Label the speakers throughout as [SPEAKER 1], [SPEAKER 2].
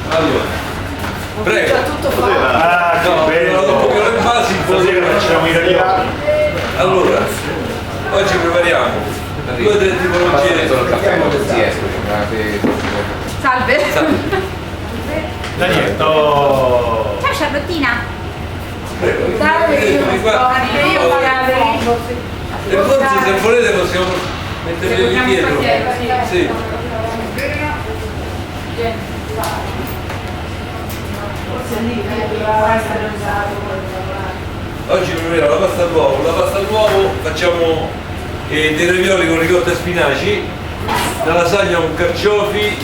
[SPEAKER 1] Allora, prego.
[SPEAKER 2] Che bello.
[SPEAKER 1] Le basi
[SPEAKER 2] Stasera facciamo i tagliati.
[SPEAKER 1] Allora, oggi prepariamo 2 o 3 tipologie.
[SPEAKER 3] Salve.
[SPEAKER 2] Danietto.
[SPEAKER 3] Ciao Charlottina.
[SPEAKER 1] Prego.
[SPEAKER 3] Salve, io
[SPEAKER 1] E forse se volete possiamo metterle lì dietro. Sì. Oggi prepariamo la pasta all'uovo. La pasta all'uovo facciamo dei ravioli con ricotta e spinaci, la lasagna con carciofi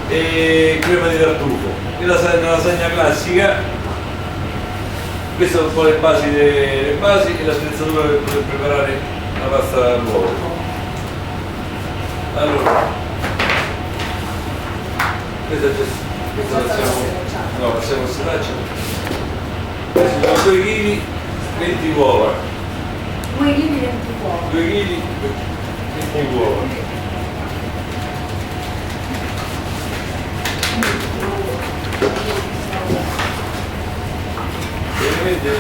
[SPEAKER 1] e crema di tartufo. Una lasagna classica. Queste sono un po' le basi e la spezzatura per poter preparare la pasta all'uovo. Allora, questa passiamo a setaccia. Questi sono 2 kg, 20 uova.
[SPEAKER 3] 2 kg 20 uova.
[SPEAKER 1] 2 kg, 20 uova. Vedete?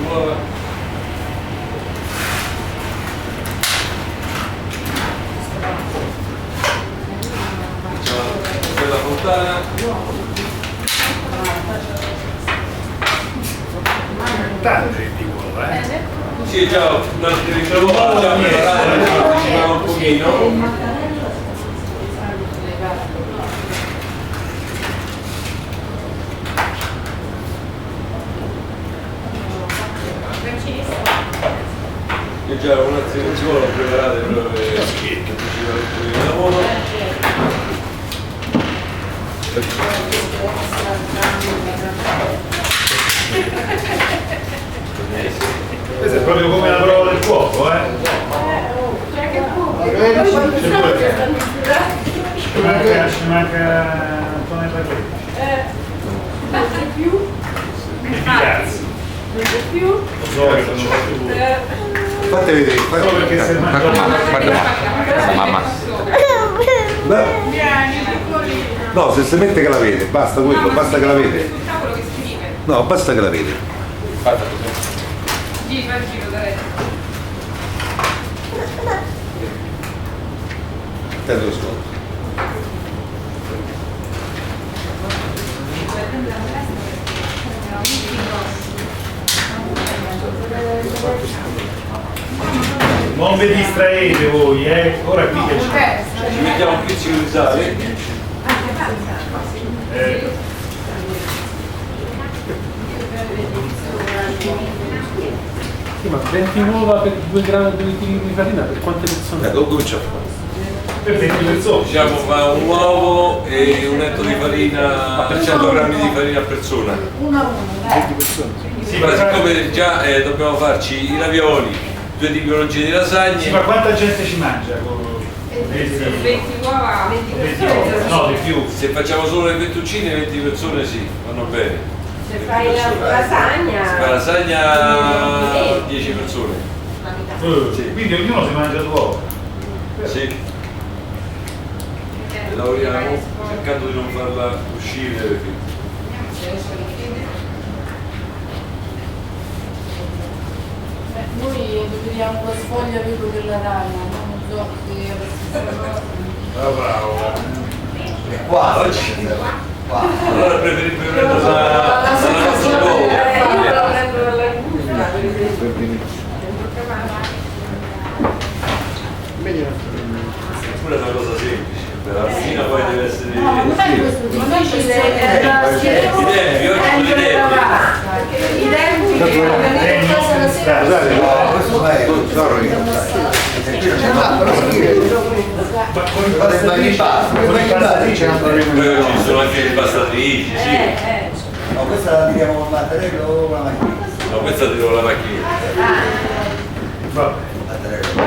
[SPEAKER 1] Uova. Facciamo la fontana.
[SPEAKER 2] Tante di uova,
[SPEAKER 1] Sì, ciao, facciamo un pochino. Io già un attimo ci vuole preparate proprio per il lavoro.
[SPEAKER 2] Questa è proprio come la prova del fuoco, Ci manca Antonella Greco. Cazzo.
[SPEAKER 4] Fate vedere,
[SPEAKER 2] Solo perché se
[SPEAKER 4] mamma. No, se si mette che la vede, basta quello, basta che la vede. No, basta che la vede. Te lo so.
[SPEAKER 2] non vi distraete voi, ora qui che c'è.
[SPEAKER 1] Ci mettiamo un pizzico di sale.
[SPEAKER 5] Sì, ma 20 uova per 2 grammi di farina, per quante persone?
[SPEAKER 4] Ecco, comincia a fare.
[SPEAKER 2] Per 20 persone.
[SPEAKER 1] Diciamo fa un uovo e un etto di farina, 100 grammi di farina a persona.
[SPEAKER 4] 20 persone.
[SPEAKER 2] Sì,
[SPEAKER 1] Ma siccome già dobbiamo farci i ravioli, 2 tipologie di lasagne.
[SPEAKER 2] sì, ma quanta gente ci mangia?
[SPEAKER 3] 20 uova, 20 persone.
[SPEAKER 2] No, di più.
[SPEAKER 1] Se facciamo solo le fettuccine, 20 persone sì, vanno bene.
[SPEAKER 6] Se fai la lasagna,
[SPEAKER 1] Se fai la lasagna 10 persone.
[SPEAKER 2] Sì. Quindi ognuno si mangia 2 uova.
[SPEAKER 1] Sì. E lavoriamo cercando di non farla uscire perché
[SPEAKER 6] noi preferiamo la sfoglia vedo per la ragna, non so se
[SPEAKER 2] Bravo.
[SPEAKER 4] Qua,
[SPEAKER 1] oggi allora preferiamo prendere la nostra uovo. Pure è una cosa semplice, per la fine poi deve essere i nervi,
[SPEAKER 4] Scusate, no, questo è sorry.
[SPEAKER 2] Ma con i
[SPEAKER 4] pastatrici non
[SPEAKER 1] poi ci sono anche le pastatrici, sì.
[SPEAKER 4] No, questa la tiriamo con mattarello o con la macchinetta?
[SPEAKER 1] No, questa tiro la macchina.
[SPEAKER 4] Mattarello.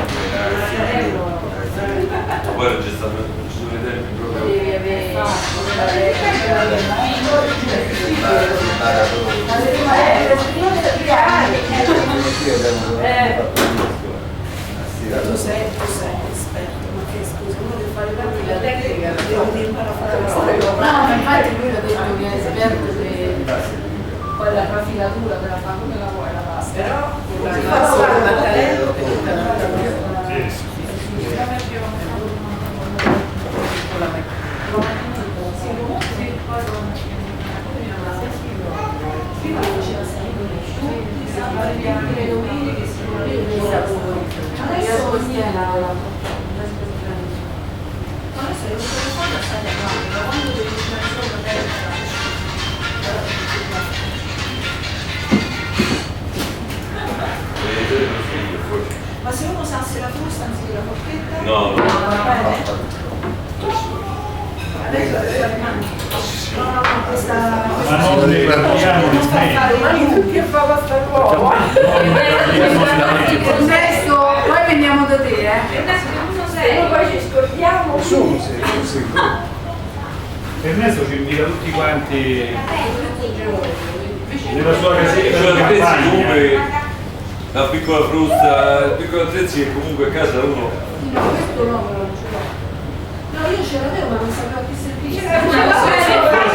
[SPEAKER 1] Poi non c'è stato, non ci sono i tempi proprio.
[SPEAKER 6] devi avere Tu sei esperto, ma che scusa, uno deve fare parte della tecnica, devo imparare a fare la storia. No, ma infatti lui ha detto che è esperto poi la trafilatura te la fa come la vuoi la pasta. Però si fa solo il mattarello che tutta la
[SPEAKER 3] Ma se uno usasse la frusta anziché la forchetta?
[SPEAKER 1] No, no.
[SPEAKER 3] Va bene? Adesso questa...
[SPEAKER 2] Ma non le parliamo di me.
[SPEAKER 6] che fa pasta all'uovo? Ernesto, poi veniamo da te, e poi ci scordiamo.
[SPEAKER 2] Ernesto ci invita tutti quanti nella sua casetta
[SPEAKER 1] Cioè,
[SPEAKER 2] di
[SPEAKER 1] pensi
[SPEAKER 2] campagna.
[SPEAKER 1] comunque la piccola frusta, il piccolo attrezzi che comunque a casa uno.
[SPEAKER 6] No, questo no, però non ce l'ho. No, io ce l'avevo, ma non sapevo a che servisse.
[SPEAKER 2] Cosa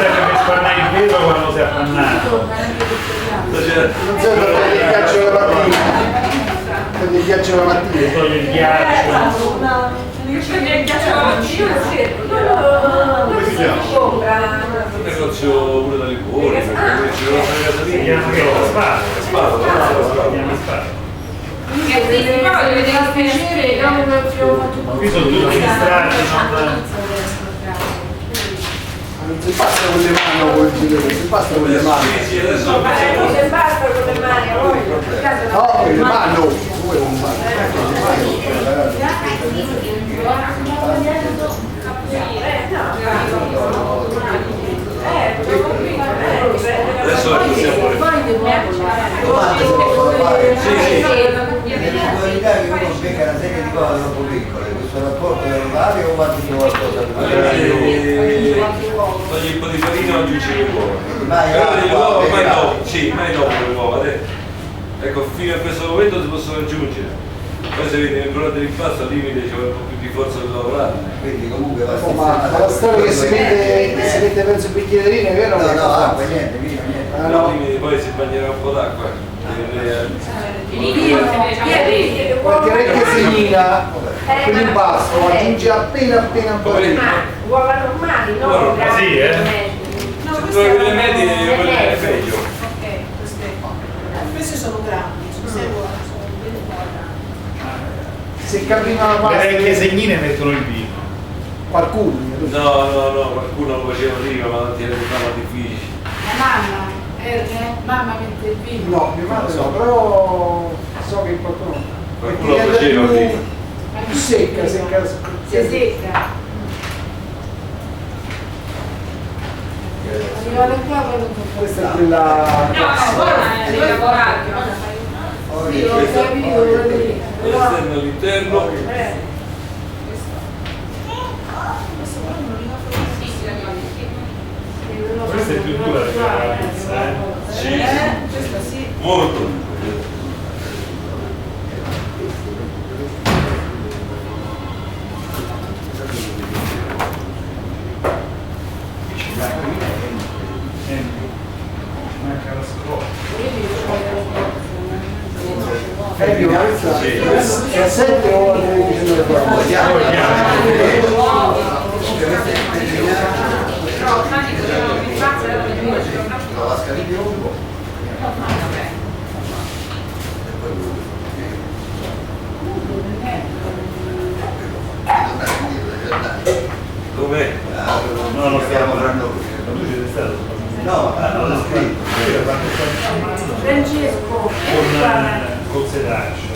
[SPEAKER 2] che mi spanna il vero quando si è appannato.
[SPEAKER 4] Non so perché gli piacciono la mattina. Perché gli piacciono la mattina.
[SPEAKER 2] Toglie il ghiaccio.
[SPEAKER 4] Come si chiama?
[SPEAKER 1] Un negozio pure da liquori, perché ci devo fare casa
[SPEAKER 2] Si chiama che la spada. Si chiama spada. Qui sono tutti distratti,
[SPEAKER 4] Non si passa con le mani, vuol dire, non si passa con le mani.
[SPEAKER 1] Sì, adesso
[SPEAKER 4] No, con le mani no. Come con
[SPEAKER 1] adesso iniziamo.
[SPEAKER 7] Nelle modalità che uno becca una serie di cose troppo piccole, questo rapporto è normale o va di qualcosa?
[SPEAKER 1] Togli un po' di farina e aggiungi le uova.
[SPEAKER 7] Mai
[SPEAKER 1] Però le
[SPEAKER 7] acqua,
[SPEAKER 1] uova, mai
[SPEAKER 7] vegetale.
[SPEAKER 1] dopo, sì, mai dopo le uova. Ecco, fino a questo momento si possono aggiungere. Poi se vedi nel programma dell'impasto al limite c'è un po' più di forza per lavorare.
[SPEAKER 7] Quindi comunque va
[SPEAKER 8] Ma la storia che si mette mezzo bicchierino è vero?
[SPEAKER 7] No, no, acqua, niente, vino, niente.
[SPEAKER 8] Ah,
[SPEAKER 1] Al
[SPEAKER 8] no.
[SPEAKER 1] limite poi si bagnerà un po' d'acqua.
[SPEAKER 8] Qualche orecchia segnina, quell'impasto aggiunge appena un po' di...
[SPEAKER 3] Uova normali, no?
[SPEAKER 1] Uova normali.
[SPEAKER 2] Sì,
[SPEAKER 3] No,
[SPEAKER 1] Se
[SPEAKER 3] queste
[SPEAKER 1] trovi quelle
[SPEAKER 3] erano
[SPEAKER 1] medie,
[SPEAKER 3] le
[SPEAKER 1] quelle
[SPEAKER 3] medie.
[SPEAKER 1] peggio.
[SPEAKER 3] Ok, queste sono grandi, sono 6 uova, sono 20 uova.
[SPEAKER 8] Se cammina la
[SPEAKER 2] le
[SPEAKER 8] pasta,
[SPEAKER 2] vecchie segnine mettono il vino.
[SPEAKER 8] qualcuno.
[SPEAKER 1] No, qualcuno lo faceva prima, ma non ti risultava difficile.
[SPEAKER 6] La mamma, mamma mette il vino.
[SPEAKER 8] No, mia madre no, però so che qualcuno...
[SPEAKER 1] Qualcuno lo faceva prima.
[SPEAKER 8] Più secca.
[SPEAKER 6] Si secca. Arrivare qua poi non so.
[SPEAKER 8] Questa è quella...
[SPEAKER 3] devi lavorare.
[SPEAKER 6] Sì, l'ho capito, lo vedo.
[SPEAKER 1] Dall'esterno all'interno.
[SPEAKER 2] Questa è più dura della pizza,
[SPEAKER 1] Sì,
[SPEAKER 3] Questa sì.
[SPEAKER 1] molto.
[SPEAKER 2] Manca la scopa.
[SPEAKER 8] È a 7 o a 13 ore fa?
[SPEAKER 7] La vasca di piombo.
[SPEAKER 1] Com'è?
[SPEAKER 2] No, lo stiamo
[SPEAKER 7] facendo.
[SPEAKER 2] Ma tu ci sei stato?
[SPEAKER 7] No, non l'ho scritto.
[SPEAKER 6] Francesco,
[SPEAKER 2] Col sedaccio.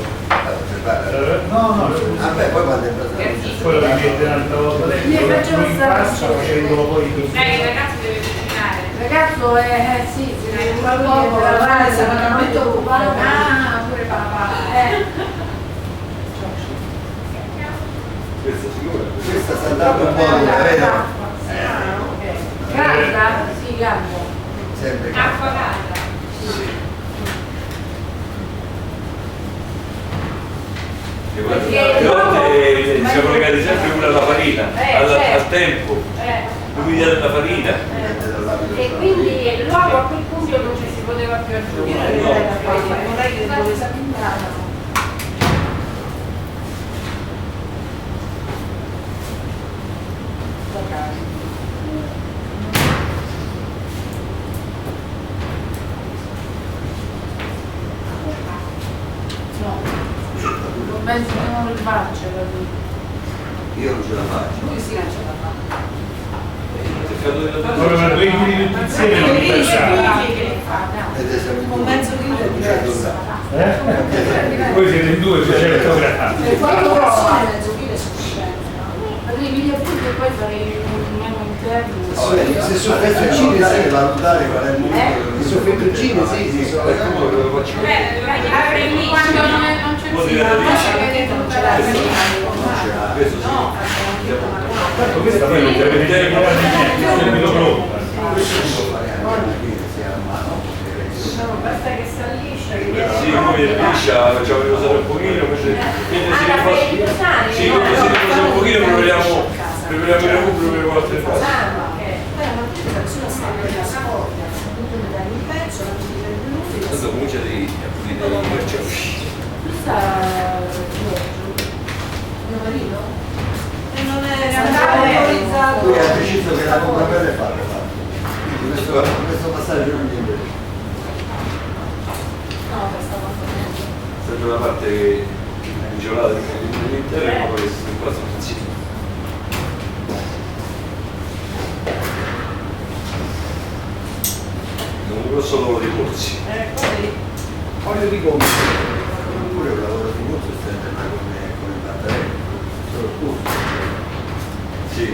[SPEAKER 7] Vabbè,
[SPEAKER 2] No,
[SPEAKER 7] poi quando è passato.
[SPEAKER 2] quello che mette un'altra volta dentro, lo impasta facendolo poi così.
[SPEAKER 3] Ragazzi, deve cucinare.
[SPEAKER 6] ragazzo sì, si deve fare poco, lavorare, sarà molto occupato.
[SPEAKER 3] Ah, pure papà.
[SPEAKER 1] Questa sicura?
[SPEAKER 7] Questa sta andando un po' lunga, vedo?
[SPEAKER 6] Carta? Sì, carta.
[SPEAKER 7] Sempre
[SPEAKER 3] Acqua calda.
[SPEAKER 1] Le volte siamo legati sempre pure alla farina, al tempo, l'umidità della farina.
[SPEAKER 6] E quindi l'uovo a quel punto non ci si poteva più aggiungere.
[SPEAKER 3] Vorrei che dove si appuntavano.
[SPEAKER 6] Non penso che non il faccia,
[SPEAKER 7] Io non ce la faccio.
[SPEAKER 6] lui sì non ce la fa.
[SPEAKER 2] Proprio per 2 kg di tutti insieme non mi pensavo.
[SPEAKER 7] Ed è sempre
[SPEAKER 3] Un mezzo chilo è diverso.
[SPEAKER 2] Voi siete in 2, 200 grammi.
[SPEAKER 3] E quando persone mezzo chilo è sufficiente.
[SPEAKER 6] Arrivi a punto e poi farei un meno interno.
[SPEAKER 8] Se sono
[SPEAKER 7] adesso
[SPEAKER 8] fettuccine
[SPEAKER 7] è
[SPEAKER 8] sì.
[SPEAKER 7] valutare qual è il numero.
[SPEAKER 8] Se sono fettuccine sì, sono
[SPEAKER 1] Come lo faccio?
[SPEAKER 6] Quando non c'è
[SPEAKER 1] Un po' di
[SPEAKER 6] più,
[SPEAKER 1] radici.
[SPEAKER 6] che dentro tutta la
[SPEAKER 1] Questo sì.
[SPEAKER 2] Tanto questa poi non deve vedere niente, è subito pronta.
[SPEAKER 6] basta che sta liscia.
[SPEAKER 1] Sì, noi è liscia, facciamo riposare un pochino, mentre si riposa. Sì, quando si riposa un pochino prepariamo il recupero per le altre fasi. Tanto comincia di carciofi.
[SPEAKER 6] Mio marito?
[SPEAKER 3] E non è
[SPEAKER 6] autorizzato.
[SPEAKER 7] Lui ha deciso che la compra per le farlo. Questo passaggio non viene.
[SPEAKER 6] No, questa cosa
[SPEAKER 1] Sempre la parte congelata dell'interno e poi si passa insieme. Un grosso lavoro di corsi.
[SPEAKER 8] olio di gomma.
[SPEAKER 7] Oppure un lavoro di molto stende ma con il batterello. Solo tutto.
[SPEAKER 1] Sì.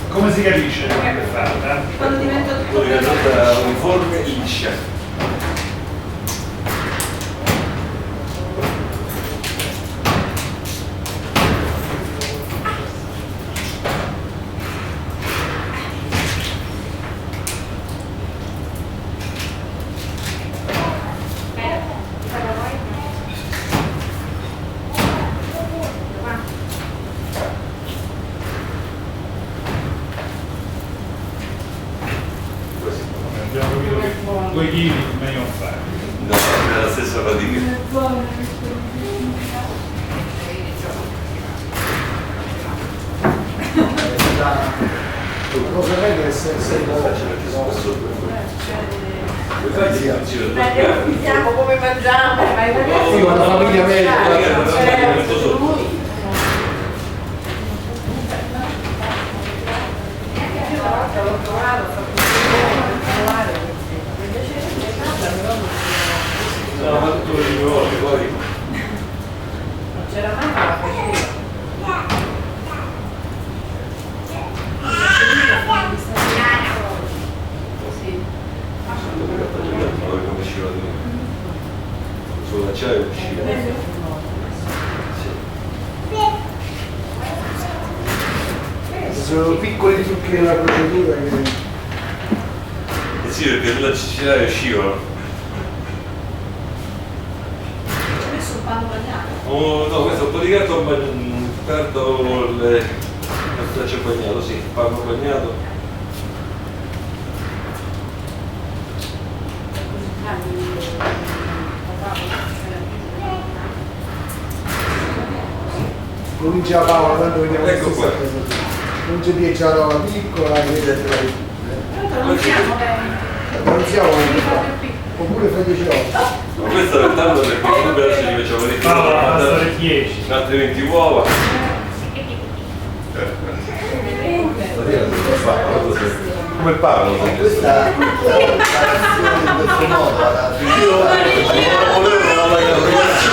[SPEAKER 2] Come si capisce quando è fatta?
[SPEAKER 3] quando diventa tutto
[SPEAKER 1] Poi è andata uniforme e liscia.
[SPEAKER 2] Abbiamo capito che 2 kg meglio non fare.
[SPEAKER 1] No, è la stessa fatica.
[SPEAKER 8] La cosa bella è essere
[SPEAKER 6] Siamo come mangiamo, ma
[SPEAKER 8] Sì, ma la famiglia media.
[SPEAKER 6] l'ho trovato, ho fatto provare.
[SPEAKER 1] No, ma tutto il rivolto, poi.
[SPEAKER 6] Non c'era mai la faceva. Così.
[SPEAKER 1] Come usciva di sull'acciaio usciva.
[SPEAKER 8] Sono piccoli trucchi nella procedura che...
[SPEAKER 1] Eh sì, perché sull'acciaio uscivano.
[SPEAKER 3] Ci ho messo un panno bagnato.
[SPEAKER 1] Oh, no, questo è un po' di carto il straccio bagnato, sì, panno bagnato.
[SPEAKER 8] Comincia Paola, tanto vediamo
[SPEAKER 1] Ecco qua.
[SPEAKER 8] Non c'è 10 la roba piccola,
[SPEAKER 6] Non siamo bene.
[SPEAKER 8] non siamo oppure fra 10 ore.
[SPEAKER 1] Ma questo è tanto perché comunque adesso li facciamo di
[SPEAKER 2] Paola, basta le 10.
[SPEAKER 1] altre 20 uova.
[SPEAKER 4] Come parlo?
[SPEAKER 7] Questa preparazione in questo modo alla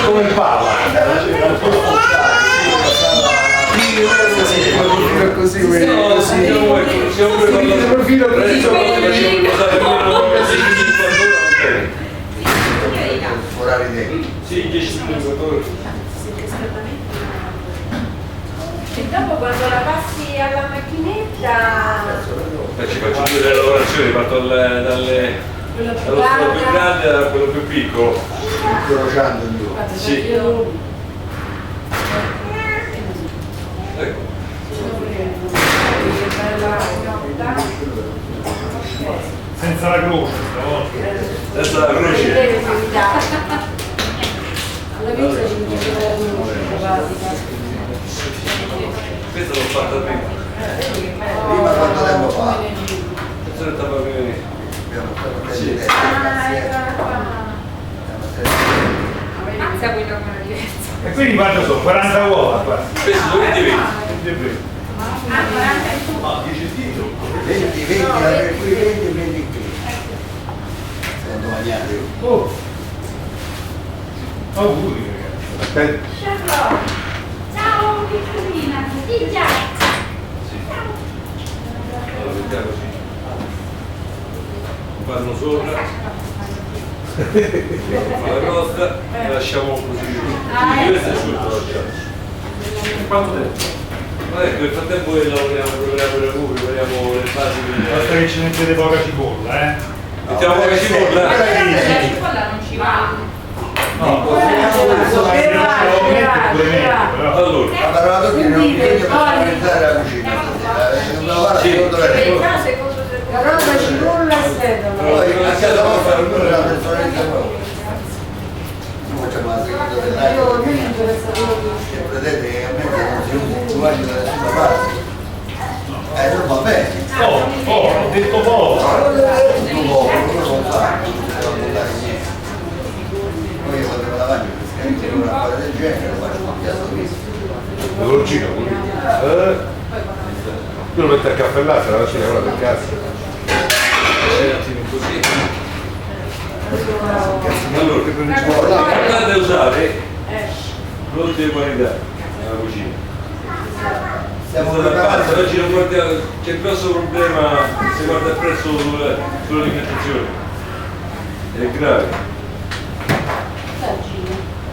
[SPEAKER 4] Come parla?
[SPEAKER 8] Così,
[SPEAKER 1] No,
[SPEAKER 8] così.
[SPEAKER 1] siamo pure
[SPEAKER 8] Il profilo così.
[SPEAKER 7] forare dentro.
[SPEAKER 1] Sì, 10 minuti, 14.
[SPEAKER 6] E dopo quando la passi alla macchinetta
[SPEAKER 1] Ci faccio 2 lavorazioni, parto
[SPEAKER 6] Quello più
[SPEAKER 1] Dallo stato più
[SPEAKER 6] grande.
[SPEAKER 1] grande a quello più piccolo.
[SPEAKER 7] incrociando gli occhi.
[SPEAKER 6] Guarda,
[SPEAKER 1] Sì.
[SPEAKER 6] io-
[SPEAKER 1] Ecco.
[SPEAKER 2] Senza la croce stavolta.
[SPEAKER 1] Senza la croce.
[SPEAKER 6] Alla pizza ci metteva la croce, pratica.
[SPEAKER 1] Questa l'ho fatta prima.
[SPEAKER 7] Prima quanto tempo fa?
[SPEAKER 1] Questa è stata prima.
[SPEAKER 7] Abbiamo fatto
[SPEAKER 1] Sì.
[SPEAKER 7] delle
[SPEAKER 9] Mazza poi torna diverso.
[SPEAKER 2] E quindi quanto sono? 40 uova qua.
[SPEAKER 1] Questi sono 20
[SPEAKER 9] Ah, 40.
[SPEAKER 2] No, 10 kg.
[SPEAKER 7] 20, la qui 20 qui. Siamo bagnati.
[SPEAKER 2] Oh. Auguri ragazzi.
[SPEAKER 4] Aspetta.
[SPEAKER 9] Charlotte. Ciao piccolina. Sì, già.
[SPEAKER 1] Allora mettiamo così. Fanno sopra. Fa la crosta e lasciamo così. Questo è asciutto, lasciamo.
[SPEAKER 5] Quanto tempo?
[SPEAKER 1] Ma ecco, nel frattempo lavoriamo il ragù, prepariamo le basi
[SPEAKER 2] Basta che ci mettete poca cipolla, eh.
[SPEAKER 1] mettiamo poca cipolla.
[SPEAKER 9] La cipolla non ci va.
[SPEAKER 2] No,
[SPEAKER 1] Allora,
[SPEAKER 7] Ma però tutti non bisogna personalizzare la cucina. Dobbiamo fare secondo le regole.
[SPEAKER 6] Carota, cipolla e sedano.
[SPEAKER 7] Poi a casa nostra ognuno la personalizzazione. Noi facciamo la seconda
[SPEAKER 6] Io
[SPEAKER 7] dell'aria.
[SPEAKER 6] mi interessa quello che
[SPEAKER 7] Vedete che a me non si usa il linguaggio da nessuna parte. Non va bene.
[SPEAKER 2] ho detto poco.
[SPEAKER 7] Tu uno non fa, non si deve buttare niente. Poi io quando me la mangio per scaricare una cosa del genere, lo faccio un piatto visto.
[SPEAKER 4] Dolcino, tu lo metti a caffè là, se la lasci ora per casa.
[SPEAKER 1] un attimo così. Allora, l'importante è usare prodotti di qualità nella cucina.
[SPEAKER 7] Siamo
[SPEAKER 1] Questa è la base,
[SPEAKER 7] preparati.
[SPEAKER 1] oggi non guardiamo, c'è il grosso problema se guarda il prezzo sull'alimentazione. È grave.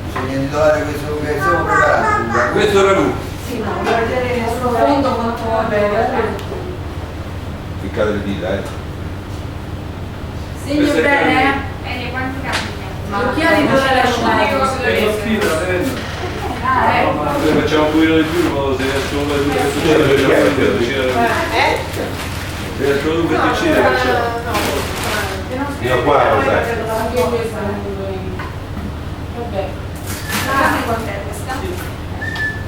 [SPEAKER 7] Bisogna intitolare questo che stiamo preparando.
[SPEAKER 1] Questo è il ragù.
[SPEAKER 6] sì, no, voglio vedere nel profondo quanto va bene.
[SPEAKER 4] Piccate le dita,
[SPEAKER 6] Segno
[SPEAKER 1] Questo è
[SPEAKER 6] bene?
[SPEAKER 9] Bene, quanti cambi?
[SPEAKER 6] Ma occhiali dove lasciare?
[SPEAKER 5] Lo sfida,
[SPEAKER 6] Ah, ecco.
[SPEAKER 1] Noi facciamo un pochino di più, in modo se riescono le due che succede. Se riescono due che succede, facciamo.
[SPEAKER 4] Fino a qua, lo sai.
[SPEAKER 6] Vabbè.
[SPEAKER 9] Dammi quant'è questa?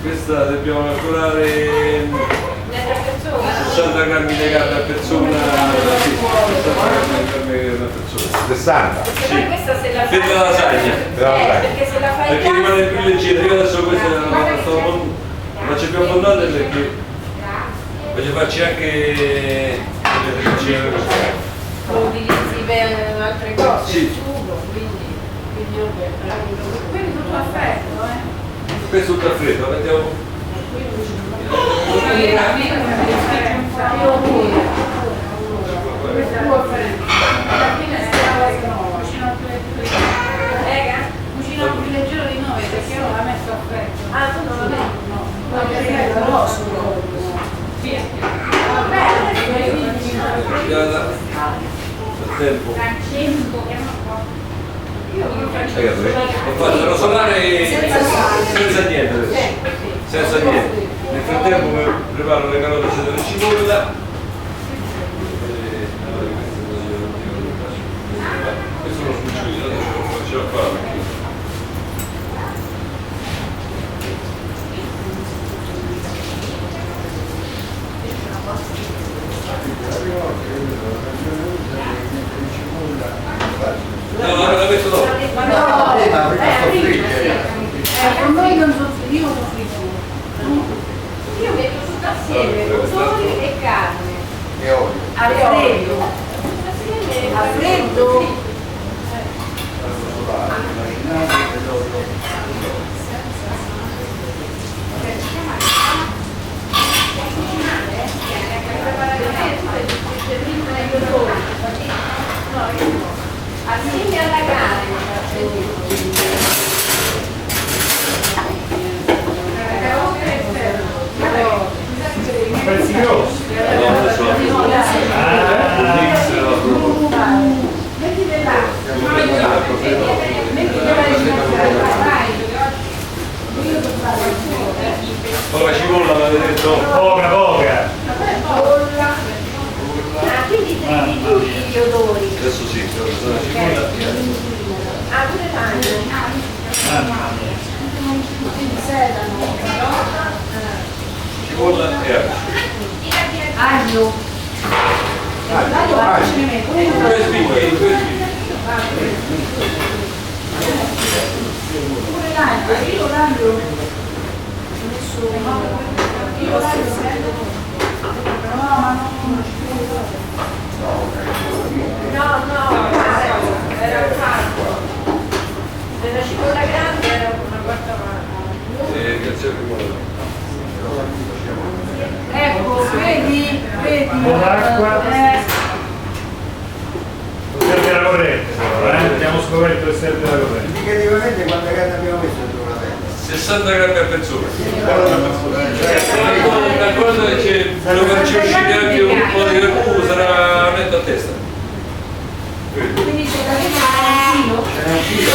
[SPEAKER 1] Questa dobbiamo calcolare 60 grammi di carne a persona, sì, 60 grammi di carne a persona.
[SPEAKER 4] 60.
[SPEAKER 9] Perché questa se la fai...
[SPEAKER 1] Per la lasagna.
[SPEAKER 4] Per la lasagna.
[SPEAKER 9] Perché se la fai
[SPEAKER 1] Perché
[SPEAKER 9] in
[SPEAKER 1] rimane
[SPEAKER 9] casa...
[SPEAKER 1] più leggera, io adesso questa la ci abbiamo abbondante perché voglio farci anche delle feccine così.
[SPEAKER 6] Lo utilizzi per altre cose,
[SPEAKER 1] Sì.
[SPEAKER 6] il sugo, quindi vabbè. Quindi tutto a freddo,
[SPEAKER 1] Questo è tutto a freddo, mettiamo.
[SPEAKER 6] Io pure. Alla fine cucino più leggero di noi perché io non la metto a freddo. Ah, tu non la metti? No. No, perché non ho sugo.
[SPEAKER 1] Il tempo.
[SPEAKER 9] Francesco, che non
[SPEAKER 1] Ho fatto rosolare senza niente adesso. Senza niente. Nel frattempo mi preparo le carote e le cipolla. Questo lo sbuccio io, adesso lo faccio qua perché. No, no, la metto dopo.
[SPEAKER 6] Ma no,
[SPEAKER 7] Ma prima sto friggere.
[SPEAKER 6] con noi non soffrivo, io non soffrivo. Io metto tutto assieme, cotoni e carne.
[SPEAKER 1] cipolla e aglio.
[SPEAKER 6] Aglio. Ce ne metto.
[SPEAKER 1] Due spicchi.
[SPEAKER 6] Pure l'aglio, io l'aglio. Io l'aglio. No, ma non
[SPEAKER 9] era un fatto. Della cipolla grande era una quarta parte.
[SPEAKER 1] Grazie
[SPEAKER 6] ecco, vedi?
[SPEAKER 2] Un po' d'acqua. Serve la corrente, però, abbiamo scoperto che serve la corrente.
[SPEAKER 7] Indicativamente quanta carne abbiamo messo dentro la pentola?
[SPEAKER 1] 60 grammi a persona.
[SPEAKER 7] Sì,
[SPEAKER 1] La cosa è che lo faccio uscire anche un po' di qualcuno, sarà netto a testa.
[SPEAKER 6] Quindi c'è da vedere un filo.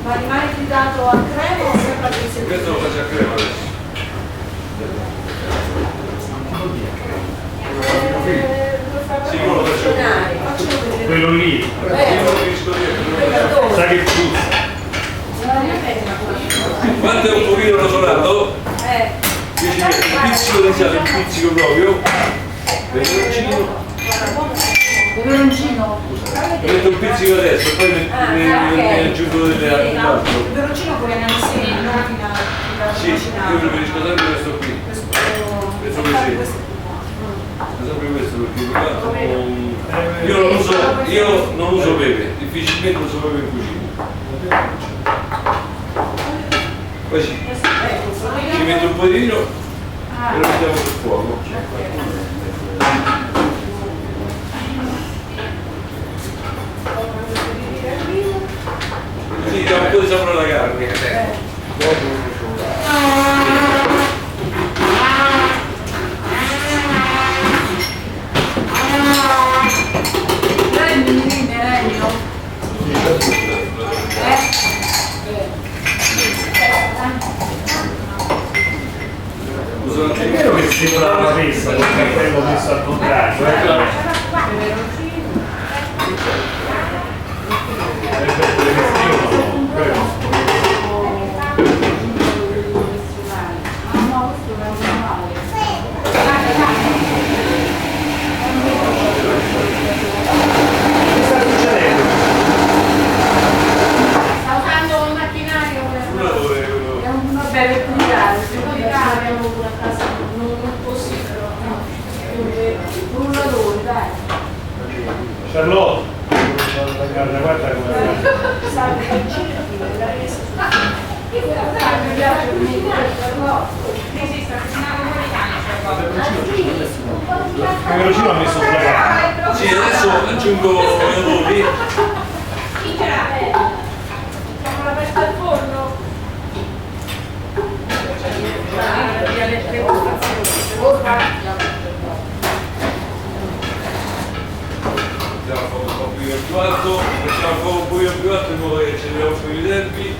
[SPEAKER 6] Ma rimane tritato a crema o sempre a pizza?
[SPEAKER 1] Questo lo faccio a crema adesso. Sì, io lo faccio a crema.
[SPEAKER 2] Quello lì,
[SPEAKER 1] Io lo finisco dietro.
[SPEAKER 2] sa che puzza.
[SPEAKER 1] Quando è un pochino rosolato, io ci metto un pizzico di sale, un pizzico proprio, peperoncino,
[SPEAKER 6] Peperoncino?
[SPEAKER 1] metto un pizzico adesso, poi ne aggiungo delle altre.
[SPEAKER 3] Il peperoncino con le ananasine, non fino a
[SPEAKER 1] Sì, io preferisco sempre questo qui. Questo così. Sempre questo perché io non uso pepe, difficilmente uso pepe in cucina. Poi ci metto un po' di vino e lo mettiamo sul fuoco. Così dà un po' di sapore alla carne.
[SPEAKER 2] È vero che sembra una festa, con il cartello messo al contrario,
[SPEAKER 6] Sta usando un macchinario per puliare, se noi abbiamo una casa non così, però frullatore, dai.
[SPEAKER 2] Charlotte, guarda come
[SPEAKER 6] Salve, mi piace
[SPEAKER 2] il peperoncino ha messo sulla carne.
[SPEAKER 1] Sì, adesso aggiungo gli odori.
[SPEAKER 6] Facciamo l'aperta al forno.
[SPEAKER 1] Mettiamo a fuoco un po' più alto, mettiamo a fuoco un po' più alto in modo che ci vediamo più i tempi.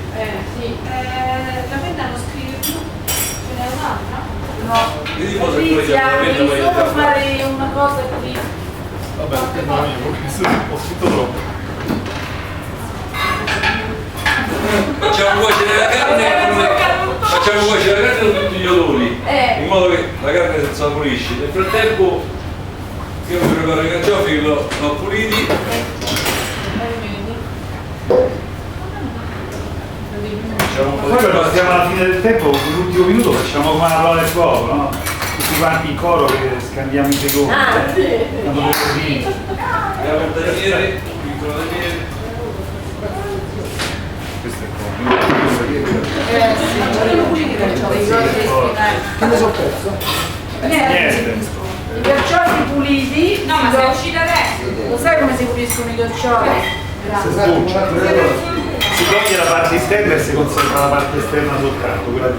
[SPEAKER 6] Sì.
[SPEAKER 3] La penna non scrive più, ce n'è un'altra?
[SPEAKER 6] No.
[SPEAKER 1] Vedi cosa poi
[SPEAKER 6] Patrizia,
[SPEAKER 1] devi
[SPEAKER 6] devi solo fare una cosa qui.
[SPEAKER 2] Vabbè, no, ho scritto troppo.
[SPEAKER 1] Facciamo cuocere la carne con tutti gli odori, in modo che la carne si insaporisce. Nel frattempo io mi preparo i carciofi, l'ho puliti. Facciamo un po'
[SPEAKER 2] Poi
[SPEAKER 1] di
[SPEAKER 2] quando
[SPEAKER 1] spazio.
[SPEAKER 2] stiamo alla fine del tempo, l'ultimo minuto facciamo come la parola del fuoco, no? Tutti quanti in coro che scambiamo i secondi. Quando lo così.
[SPEAKER 1] Abbiamo il tagliere, il piccolo tagliere.
[SPEAKER 2] Questo è
[SPEAKER 8] Che ne so perso?
[SPEAKER 2] niente.
[SPEAKER 6] I carciofi puliti.
[SPEAKER 9] No, ma sei uscita adesso.
[SPEAKER 6] Lo sai come si puliscono i carciofi?
[SPEAKER 2] Si toglie la parte esterna e si conserva la parte esterna soltanto, quella di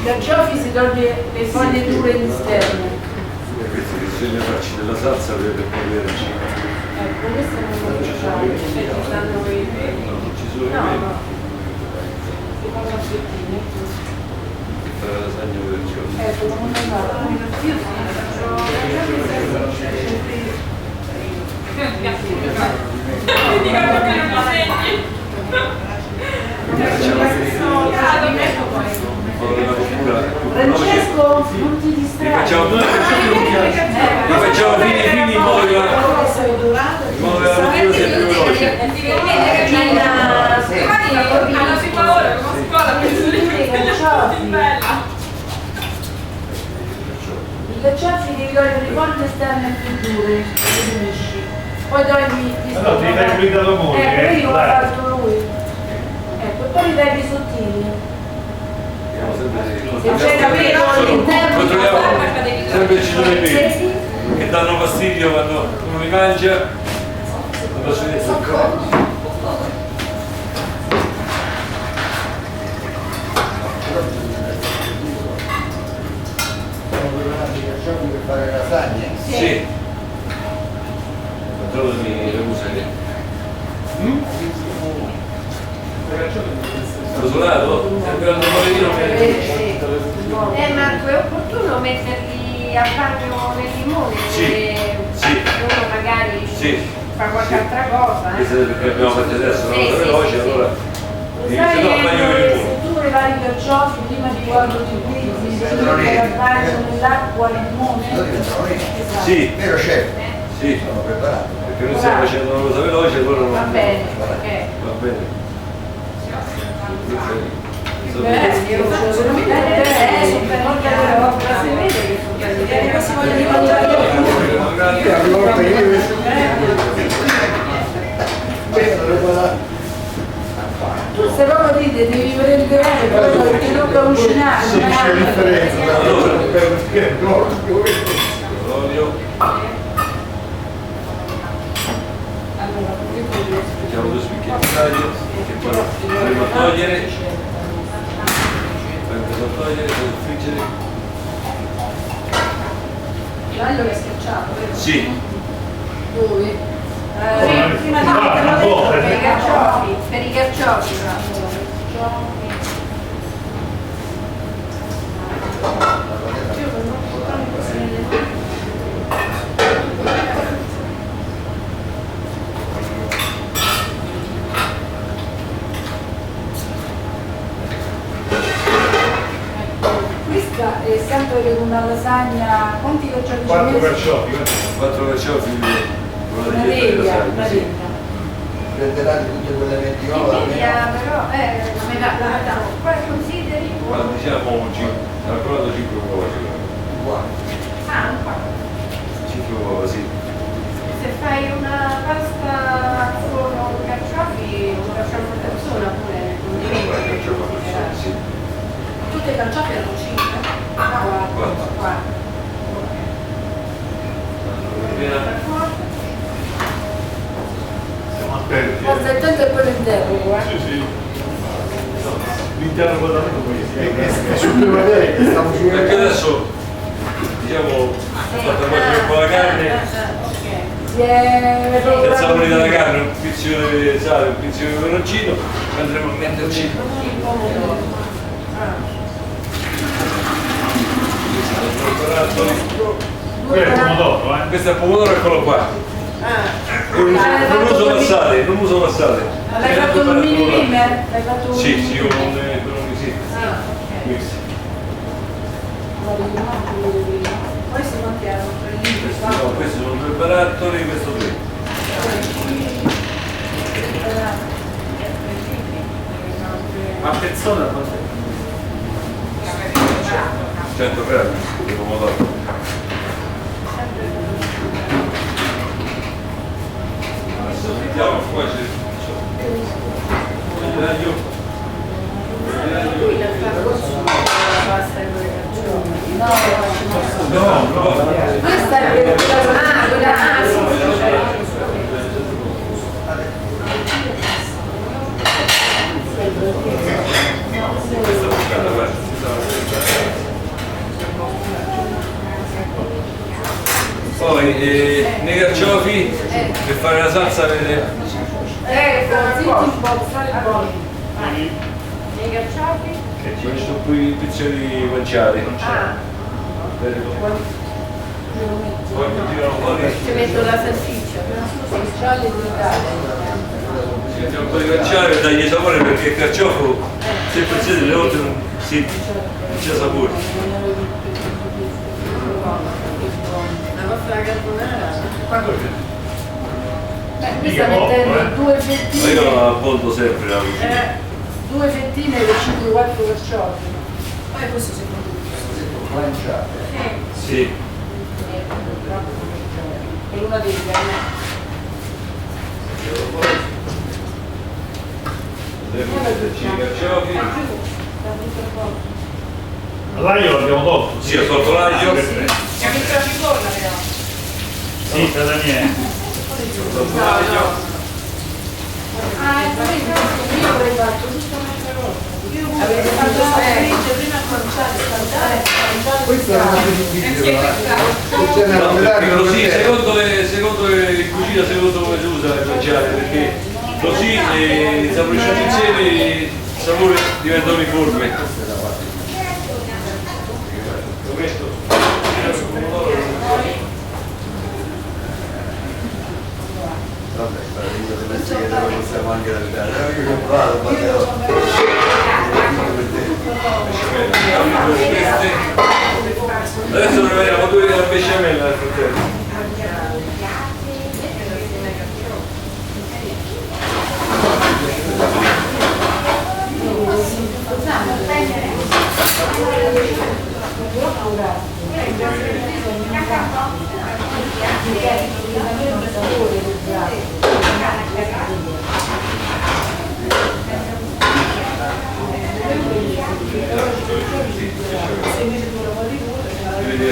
[SPEAKER 6] carciofi si toglie le foglie dure interne.
[SPEAKER 1] Questi bisogna farci della salsa per poterci.
[SPEAKER 6] Ecco, questo non lo facciamo, perché ci stanno i
[SPEAKER 1] No, non ci sono i
[SPEAKER 6] no,
[SPEAKER 1] peli.
[SPEAKER 6] no. Si fanno a fettine.
[SPEAKER 1] Tra la lasagna con il gioco.
[SPEAKER 6] Ecco, come non va? Io sì, faccio Francesco, non ti distrai.
[SPEAKER 1] Facciamo fini in modo che la sia più veloce.
[SPEAKER 6] I carciofi devi togliere le foglie esterne più dure, le unisci. Poi togli gli
[SPEAKER 2] Allora ti dai guidato moglie.
[SPEAKER 6] io l'ho fatto lui. Ecco, poi li tagli sottili. Se c'è capito all'interno,
[SPEAKER 1] Sempre ci sono i peli che danno fastidio quando uno li mangia. Quando si dice
[SPEAKER 7] Stiamo preparando i carciofi per fare le lasagne?
[SPEAKER 1] sì. Controllami le musche. Rosolato? Sempre al moledino
[SPEAKER 9] Marco, è opportuno metterli a bagno nel limone?
[SPEAKER 1] Sì, sì.
[SPEAKER 9] Uno magari
[SPEAKER 1] Sì.
[SPEAKER 9] fa qualche altra cosa.
[SPEAKER 1] Questo è perché abbiamo fatto adesso una
[SPEAKER 9] Sì,
[SPEAKER 1] cosa
[SPEAKER 9] sì,
[SPEAKER 1] veloce,
[SPEAKER 9] sì,
[SPEAKER 1] allora
[SPEAKER 6] sai
[SPEAKER 1] inizio a bagno con il
[SPEAKER 6] se
[SPEAKER 1] limone.
[SPEAKER 6] tu prepari i carciofi prima di quando ti utilizzi, devi mettere a bagno nell'acqua il limone.
[SPEAKER 7] Lo diventano neri.
[SPEAKER 6] Esatto.
[SPEAKER 1] Sì,
[SPEAKER 7] Vero chef?
[SPEAKER 1] sì,
[SPEAKER 7] Sono preparato.
[SPEAKER 1] perché noi stiamo facendo una cosa veloce, allora non
[SPEAKER 6] Va bene,
[SPEAKER 1] va bene.
[SPEAKER 6] io se non mi dai si vede che sono belli. Si vogliono di mangiare tu sei proprio lì, devi prendere perché non puoi cucinare.
[SPEAKER 2] Sì, c'è differenza tra
[SPEAKER 1] L'olio, mettiamo 2 spicchietti d'aglio che poi dovremo togliere. Poi andiamo a togliere, poi friggere.
[SPEAKER 6] L'aglio che è schiacciato, vero?
[SPEAKER 1] Sì,
[SPEAKER 6] Dove?
[SPEAKER 3] Prima no, te l'ho detto per i carciofi.
[SPEAKER 9] Per i carciofi.
[SPEAKER 6] Questa è sempre per una lasagna, quanti carciofi
[SPEAKER 2] 4
[SPEAKER 6] ci metti?
[SPEAKER 2] carciofi.
[SPEAKER 1] 4 carciofi,
[SPEAKER 6] Una
[SPEAKER 1] una dieta di
[SPEAKER 6] teglia,
[SPEAKER 1] lasagna,
[SPEAKER 6] una
[SPEAKER 1] sì.
[SPEAKER 6] teglia.
[SPEAKER 7] Prenderà di tutte quelle 20 ore almeno.
[SPEAKER 9] Però la metà. Poi consideri
[SPEAKER 1] Ma diciamo calcolato 5 uova sicuramente.
[SPEAKER 7] Uguale.
[SPEAKER 9] un quarto.
[SPEAKER 1] 5 uova, sì.
[SPEAKER 9] Se fai una pasta al forno con carciofi, un carciofo a persona pure
[SPEAKER 1] Sì.
[SPEAKER 6] Tutte le carciofi erano 5.
[SPEAKER 1] Quattro.
[SPEAKER 2] Siamo attenti.
[SPEAKER 6] Forse il tempo è quello interno,
[SPEAKER 2] Sì, sì. L'interno guardato è sul primo vedere che stiamo
[SPEAKER 1] Perché adesso diciamo ho fatto cuocere un po' la carne, il sapore della carne, un pizzico di sale, un pizzico di peperoncino, andremo a metterci
[SPEAKER 2] quello è il pomodoro,
[SPEAKER 1] questo è il pomodoro, eccolo qua. Non uso passate, non uso passate.
[SPEAKER 6] L'hai fatto un mini limmer? L'hai fatto un
[SPEAKER 1] Sì, sì, con un sì. Mix.
[SPEAKER 6] Poi si mantiene
[SPEAKER 1] No, questi sono 2 barattoli, questo 3.
[SPEAKER 5] A persona quanto è?
[SPEAKER 1] 100 grammi di pomodoro. Adesso mettiamo qua c'è l'aglio. No,
[SPEAKER 6] questa è per
[SPEAKER 1] questa è bucata, guarda. carciofi, per fare la salsa avete
[SPEAKER 6] zitti un po', fare buoni.
[SPEAKER 9] I carciofi?
[SPEAKER 1] questo qui pizzoli guanciali. Poi tirano fuori.
[SPEAKER 6] Ci metto la salsiccia, gialli di
[SPEAKER 1] Si mette un po' di guanciale per dargli sapore, perché il carciofo, se pensate le volte non c'è sapore.
[SPEAKER 6] La vostra carbonara.
[SPEAKER 2] Quanto c'è?
[SPEAKER 6] Qui sta mettendo due
[SPEAKER 1] Ma
[SPEAKER 6] fettine.
[SPEAKER 1] io la avvolto sempre la cucina.
[SPEAKER 6] Due fettine e 5-4 carciofi.
[SPEAKER 3] Poi questo secondo me.
[SPEAKER 8] Lanciate.
[SPEAKER 1] Sì.
[SPEAKER 6] Per una delle
[SPEAKER 1] Devo metterci i carciofi.
[SPEAKER 2] L'aglio l'abbiamo tolto.
[SPEAKER 1] Sì, ho tolto l'aglio.
[SPEAKER 3] Ci ha messo la cipolla però.
[SPEAKER 2] Sì, casa mia.
[SPEAKER 1] Ho tolto l'aglio.
[SPEAKER 6] io avrei fatto tutta un'altra cosa. Avete fatto specie, prima conciare, scaldare.
[SPEAKER 8] Questo è molto difficile, però.
[SPEAKER 1] No, perché così, secondo le cucina, secondo come si usa le guanciale, perché così saporisciamo insieme e il sapore diventa uniforme. Questo
[SPEAKER 7] Vabbè, io se penso che noi possiamo anche lasciare. Io ho provato,
[SPEAKER 1] adesso prepariamo 2 della besciamella al fratello.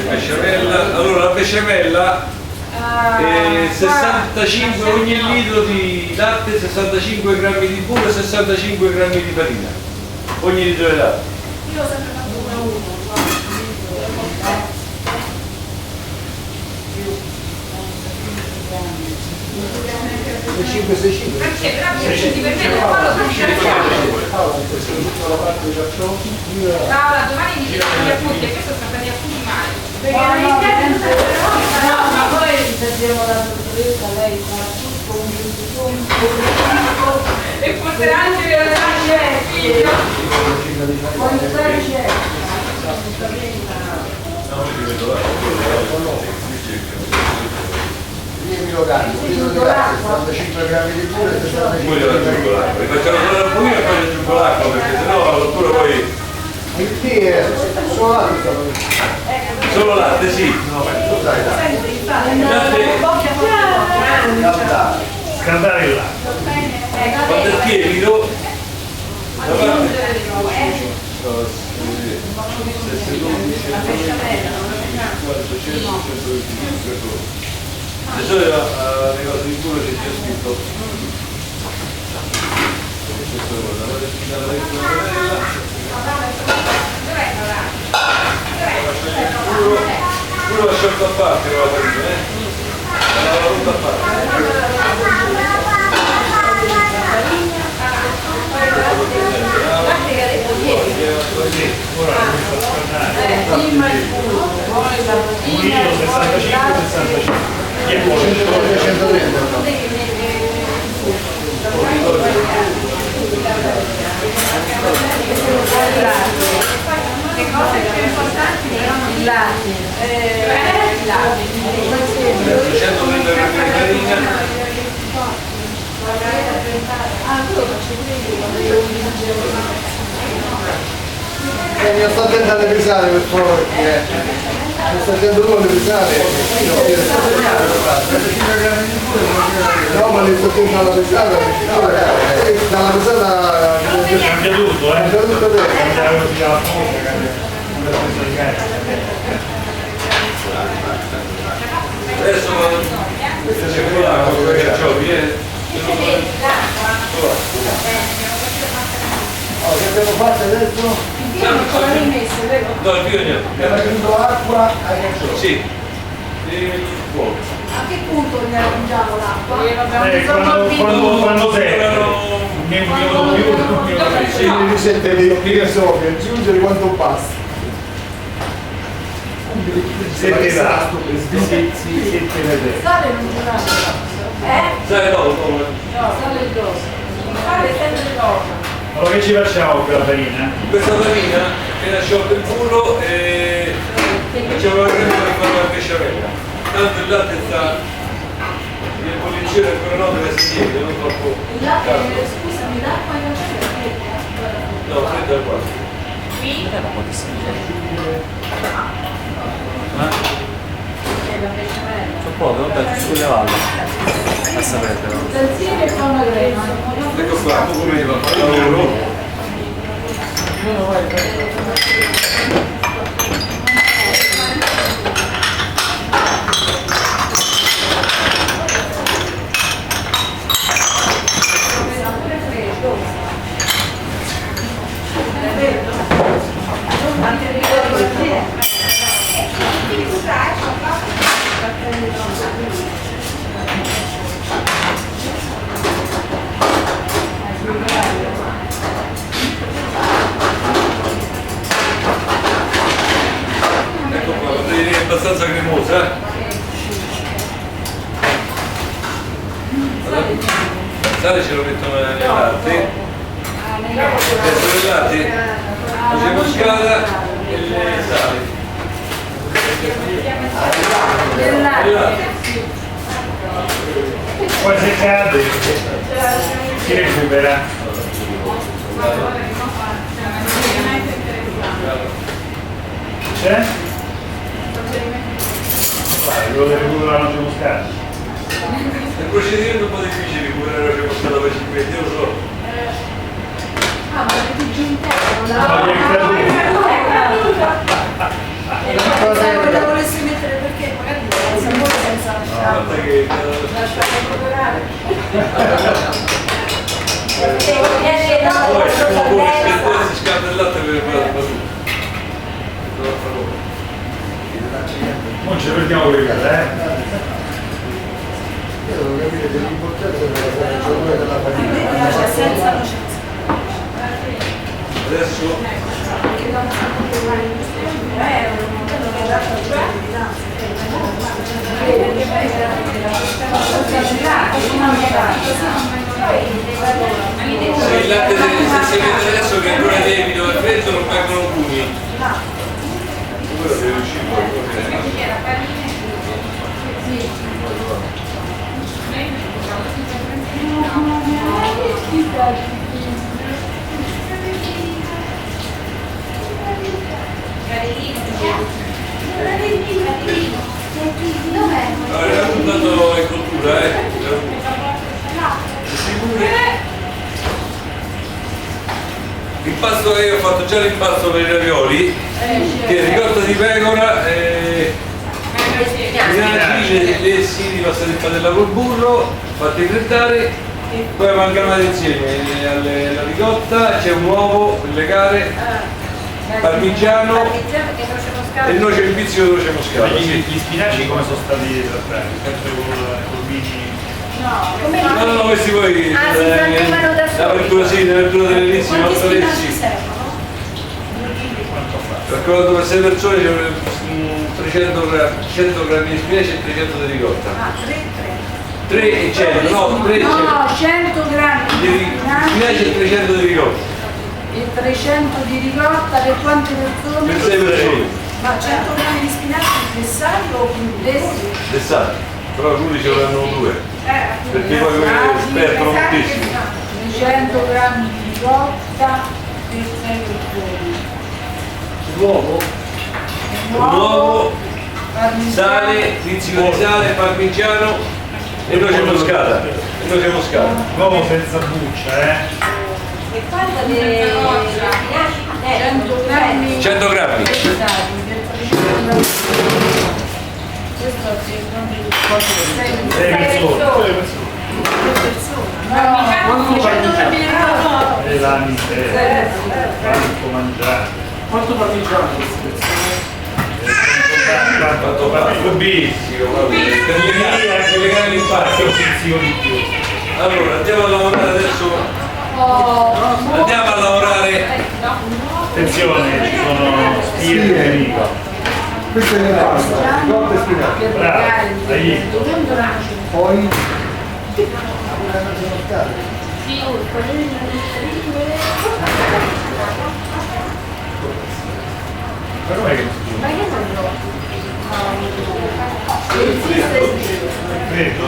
[SPEAKER 1] Besciamella. Allora la besciamella 65 ogni litro di latte, 65 grammi di burro e 65 grammi di farina ogni litro di latte.
[SPEAKER 3] Io ho sempre fatto 1-1.
[SPEAKER 8] 5-6-5.
[SPEAKER 3] Perché però ti permette farlo
[SPEAKER 8] Questa è tutta la parte dei carciofi.
[SPEAKER 3] Paola, domani mi dici gli appunti, e questo sta per gli appunti male.
[SPEAKER 6] No, ma poi abbiamo la sorpresa, lei fa tutto un
[SPEAKER 3] E porterà anche il figlio.
[SPEAKER 7] Riempi lo carico, un litro di latte, 65 grammi di burro e 65 grammi di
[SPEAKER 1] Li facciamo solo la pulita e poi aggiungo l'acqua, perché sennò la cottura poi
[SPEAKER 8] Il tè è solo l'acqua.
[SPEAKER 1] solo latte, sì.
[SPEAKER 2] Scaldare il latte.
[SPEAKER 1] Quando è tiepido, da parte di solito le cose di burro c'è già scritto. Burro lasciato a parte la farina, la rotta a parte.
[SPEAKER 2] Un litro 65. Chi è buono?
[SPEAKER 8] 130.
[SPEAKER 9] Che cose più importanti
[SPEAKER 6] Il latte.
[SPEAKER 9] il latte.
[SPEAKER 1] 130 grammi di farina.
[SPEAKER 8] Mi sto attento alle risate per favore, mi sto attento tu alle risate. No, ma mi sto attento alla risata, dalla risata
[SPEAKER 2] Cambia tutto,
[SPEAKER 8] cambia tutto te.
[SPEAKER 2] Cambia la velocità della foto, cambia la presa di carica.
[SPEAKER 1] Adesso c'è quello l'acqua con i carciofi,
[SPEAKER 8] Oh, che abbiamo fatto adesso?
[SPEAKER 1] No, il più niente.
[SPEAKER 8] Abbiamo aggiunto acqua ai carciofi.
[SPEAKER 1] Sì. E fuoco.
[SPEAKER 6] A che punto ne aggiungiamo l'acqua?
[SPEAKER 2] Quando serve? Un minuto più, un minuto meno.
[SPEAKER 8] Si mica so, per aggiungere quanto basta.
[SPEAKER 2] Sette
[SPEAKER 6] Sale non giurate.
[SPEAKER 1] Sai dopo?
[SPEAKER 6] No, sale il dosso. Sale sempre dopo.
[SPEAKER 2] Allora che ci facciamo con la farina?
[SPEAKER 1] Questa farina appena sciolto il burro e facciamo la crema per fare la besciamella. Tanto il latte sta il bollicino è ancora no deve essere lievito, non troppo
[SPEAKER 6] Il latte,
[SPEAKER 1] caldo.
[SPEAKER 6] scusami, l'acqua non c'è fredda.
[SPEAKER 1] No, freddo al quasi.
[SPEAKER 5] C'è poco, vabbè, sulle valle. A sapere però.
[SPEAKER 6] Zanzine e fa una crema.
[SPEAKER 1] Ecco qua, come va a fare il lavoro. Ecco qua, vedete che è abbastanza cremosa. Il sale ce lo mettono nel latte. Adesso nel latte, noce moscata e il sale.
[SPEAKER 6] Del latte.
[SPEAKER 2] Poi se cade si recupera. C'è? Vai, lo devo recuperare la noce moscata.
[SPEAKER 1] Il procedimento è un po' difficile recuperare la noce moscata per 5 io lo so.
[SPEAKER 6] Ah, ma è più interno,
[SPEAKER 2] No, gli è caduto.
[SPEAKER 6] pensavo che la volessi mettere perché magari il sapore senza
[SPEAKER 1] Guarda
[SPEAKER 6] lasciare.
[SPEAKER 1] che
[SPEAKER 6] Lasciare recuperare.
[SPEAKER 1] poi siamo un po' riscaldati, si scalda il latte per fare la battuta.
[SPEAKER 2] Non ci perdiamo con le case,
[SPEAKER 8] Io devo capire che l'importante è la giornata della farina.
[SPEAKER 6] Cioè senza noce
[SPEAKER 1] Adesso se il latte se si vede adesso che è ancora lievito e freddo non vengono pugni. Quello deve uscire allora, era buttato in cottura, sicuri. L'impasto che io ho fatto già l'impasto per i ravioli, che è ricotta di pecora, spinaci, le sili passate in padella col burro, fatti frittare, poi amalgamate insieme alla ricotta, c'è un uovo per legare, parmigiano e noce il pizzico di noce moscata.
[SPEAKER 2] Gli spinaci come sono stati trattati? Sempre con i
[SPEAKER 1] No, questi poi
[SPEAKER 9] Ah, si prendevano da soli.
[SPEAKER 1] l'apertura sì, l'apertura dell'inizio,
[SPEAKER 6] Quanti
[SPEAKER 1] l'altra lì
[SPEAKER 6] spinaci
[SPEAKER 1] sì.
[SPEAKER 6] servono?
[SPEAKER 1] Calcolato per 6 persone c'è 100 grammi di spinaci e 300 di ricotta.
[SPEAKER 6] Ah, 3
[SPEAKER 1] 3 e 100, no, 3 e 100.
[SPEAKER 6] No, 100 grammi di
[SPEAKER 1] Spinaci e 300 di ricotta.
[SPEAKER 6] e 300 di ricotta per quante persone?
[SPEAKER 1] Per 6 persone.
[SPEAKER 6] Ma 100 grammi di spinaci fessati o più?
[SPEAKER 1] D'estate. Però alcuni ce l'hanno 2. Perché poi quelli sperdono moltissimo.
[SPEAKER 6] 300 grammi di ricotta per 6 persone.
[SPEAKER 5] L'uovo?
[SPEAKER 1] Uovo,
[SPEAKER 6] parmigiano,
[SPEAKER 1] sale, pizzico di sale, parmigiano e noce moscata. E noce moscata.
[SPEAKER 2] L'uovo senza buccia,
[SPEAKER 9] E quanto di spinaci?
[SPEAKER 6] 100 grammi
[SPEAKER 1] 100 grammi.
[SPEAKER 6] fessati per 300 grammi. Questo è
[SPEAKER 2] 6 persone.
[SPEAKER 6] No, 100 grammi di ricotta.
[SPEAKER 2] E la miseria. Quanto mangiare.
[SPEAKER 5] Quanto parmigiano queste persone?
[SPEAKER 1] fatto cubissimo, per legare l'impatto. Allora andiamo a lavorare adesso. Andiamo a lavorare.
[SPEAKER 2] Attenzione, ci sono spie e nemico.
[SPEAKER 8] Questo è l'impasto, ricotta e spinaci.
[SPEAKER 2] Bravo, dai.
[SPEAKER 8] Poi
[SPEAKER 2] Ma com'è che non si chiude?
[SPEAKER 6] Ma che non lo
[SPEAKER 2] Credo.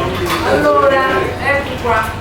[SPEAKER 6] Allora, ecco qua.